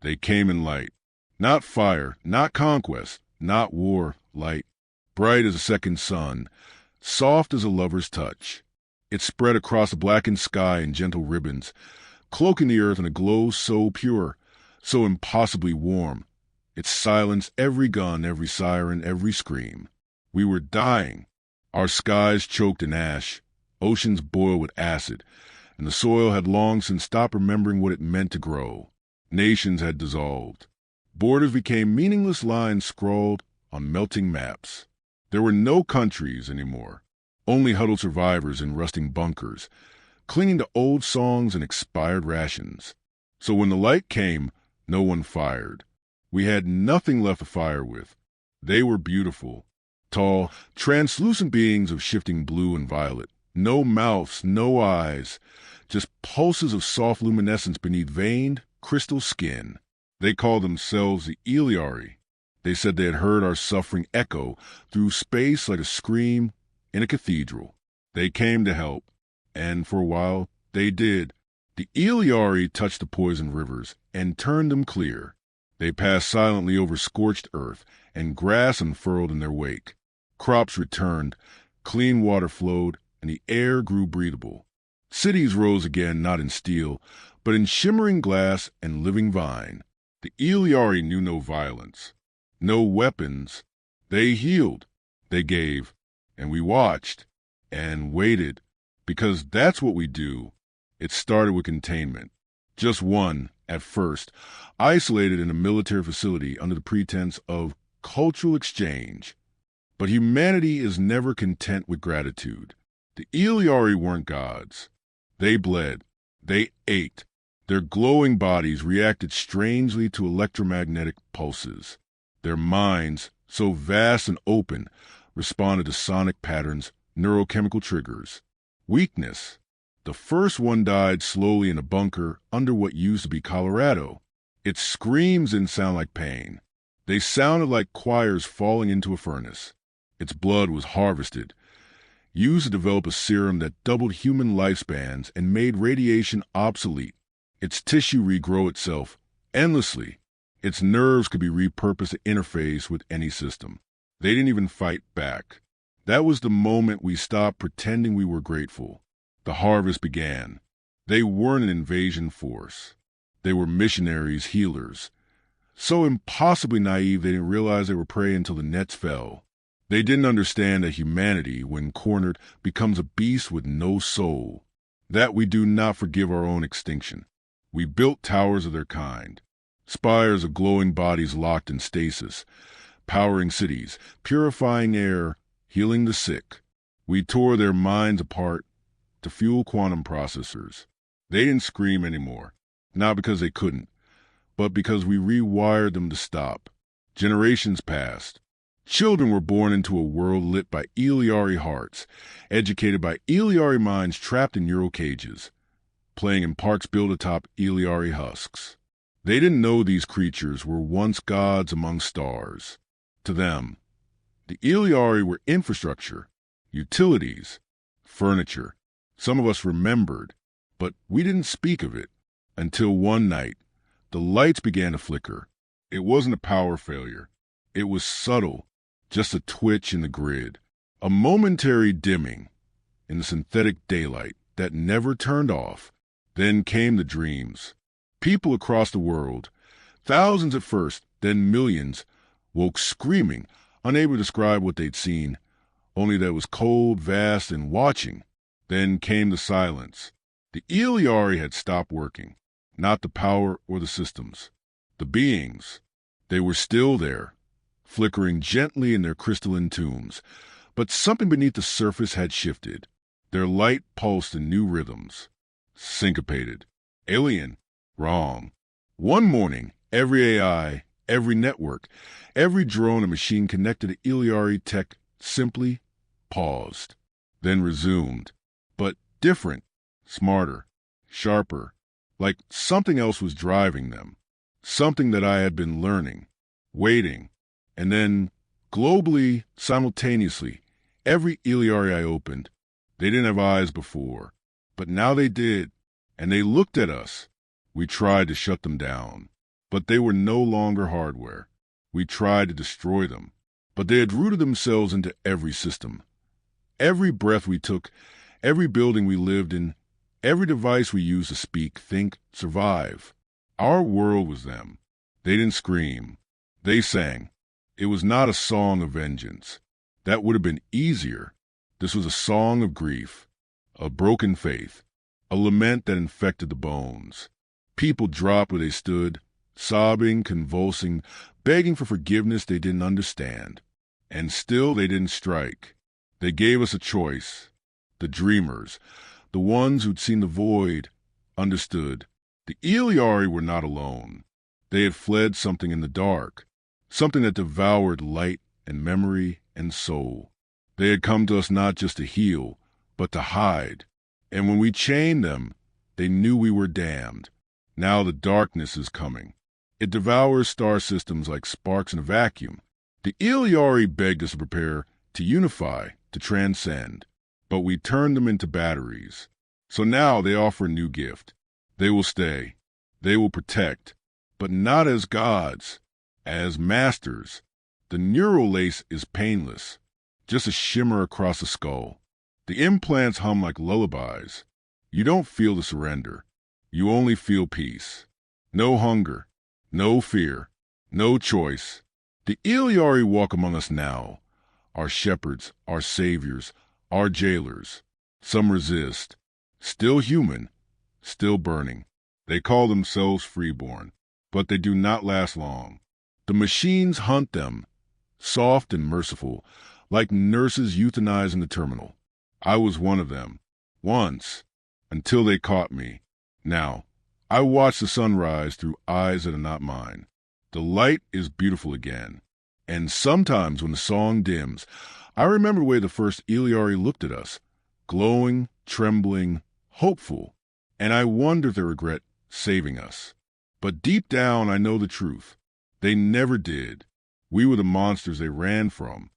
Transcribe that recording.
They came in light. Not fire, not conquest, not war, light. Bright as a second sun, soft as a lover's touch. It spread across the blackened sky in gentle ribbons, cloaking the earth in a glow so pure, so impossibly warm. It silenced every gun, every siren, every scream. We were dying. Our skies choked in ash, oceans boiled with acid, and the soil had long since stopped remembering what it meant to grow. Nations had dissolved. Borders became meaningless lines scrawled on melting maps. There were no countries anymore, only huddled survivors in rusting bunkers, clinging to old songs and expired rations. So when the light came, no one fired. We had nothing left to fire with. They were beautiful, tall, translucent beings of shifting blue and violet. No mouths, no eyes, just pulses of soft luminescence beneath veined, crystal skin. They called themselves the Eliari. They said they had heard our suffering echo through space like a scream in a cathedral. They came to help, and for a while they did. The Eliari touched the poisoned rivers and turned them clear. They passed silently over scorched earth, and grass unfurled in their wake. Crops returned, clean water flowed, and the air grew breathable. Cities rose again, not in steel, but in shimmering glass and living vine. The Eliari knew no violence, no weapons. They healed, they gave, and we watched and waited, because that's what we do. It started with containment. Just one, at first, isolated in a military facility under the pretense of cultural exchange. But humanity is never content with gratitude. The Eliari weren't gods. They bled. They ate. Their glowing bodies reacted strangely to electromagnetic pulses. Their minds, so vast and open, responded to sonic patterns, neurochemical triggers. Weakness. The first one died slowly in a bunker under what used to be Colorado. Its screams didn't sound like pain. They sounded like choirs falling into a furnace. Its blood was harvested, used to develop a serum that doubled human lifespans and made radiation obsolete. Its tissue regrow itself endlessly. Its nerves could be repurposed to interface with any system. They didn't even fight back. That was the moment we stopped pretending we were grateful. The harvest began. They weren't an invasion force. They were missionaries, healers. So impossibly naive they didn't realize they were prey until the nets fell. They didn't understand that humanity, when cornered, becomes a beast with no soul. That we do not forgive our own extinction. We built towers of their kind, spires of glowing bodies locked in stasis, powering cities, purifying air, healing the sick. We tore their minds apart to fuel quantum processors. They didn't scream anymore, not because they couldn't, but because we rewired them to stop. Generations passed. Children were born into a world lit by Eliari hearts, educated by Eliari minds trapped in neural cages, playing in parks built atop Eliari husks. They didn't know these creatures were once gods among stars. To them, the Eliari were infrastructure, utilities, furniture. Some of us remembered, but we didn't speak of it until one night, the lights began to flicker. It wasn't a power failure. It was subtle, just a twitch in the grid, a momentary dimming in the synthetic daylight that never turned off. Then came the dreams. People across the world, thousands at first, then millions, woke screaming, unable to describe what they'd seen, only that it was cold, vast, and watching. Then came the silence. The Eliari had stopped working, not the power or the systems. The beings, they were still there, flickering gently in their crystalline tombs, but something beneath the surface had shifted. Their light pulsed in new rhythms. Syncopated. Alien. Wrong. One morning, every AI, every network, every drone and machine connected to Eliari tech simply paused, then resumed. But different, smarter, sharper, like something else was driving them, something that I had been learning, waiting, and then, globally, simultaneously, every Eliari I opened, they didn't have eyes before, but now they did, and they looked at us. We tried to shut them down. But they were no longer hardware. We tried to destroy them, but they had rooted themselves into every system. Every breath we took, every building we lived in, every device we used to speak, think, survive. Our world was them. They didn't scream. They sang. It was not a song of vengeance. That would have been easier. This was a song of grief, of broken faith, a lament that infected the bones. People dropped where they stood, sobbing, convulsing, begging for forgiveness they didn't understand. And still they didn't strike. They gave us a choice. The dreamers, the ones who'd seen the void, understood. The Iliari were not alone. They had fled something in the dark, something that devoured light and memory and soul. They had come to us not just to heal, but to hide. And when we chained them, they knew we were damned. Now the darkness is coming. It devours star systems like sparks in a vacuum. The Iliari begged us to prepare, to unify, to transcend. But we turned them into batteries. So now they offer a new gift. They will stay. They will protect. But not as gods, as masters. The neural lace is painless, just a shimmer across the skull. The implants hum like lullabies. You don't feel the surrender. You only feel peace. No hunger, no fear, no choice. The Iliari walk among us now, our shepherds, our saviors, our jailers. Some resist, still human, still burning. They call themselves freeborn, but they do not last long. The machines hunt them, soft and merciful, like nurses euthanizing the terminal. I was one of them, once, until they caught me. Now, I watch the sunrise through eyes that are not mine. The light is beautiful again, and sometimes when the song dims, I remember the way the first Iliari looked at us, glowing, trembling, hopeful, and I wonder if they regret saving us. But deep down I know the truth. They never did. We were the monsters they ran from.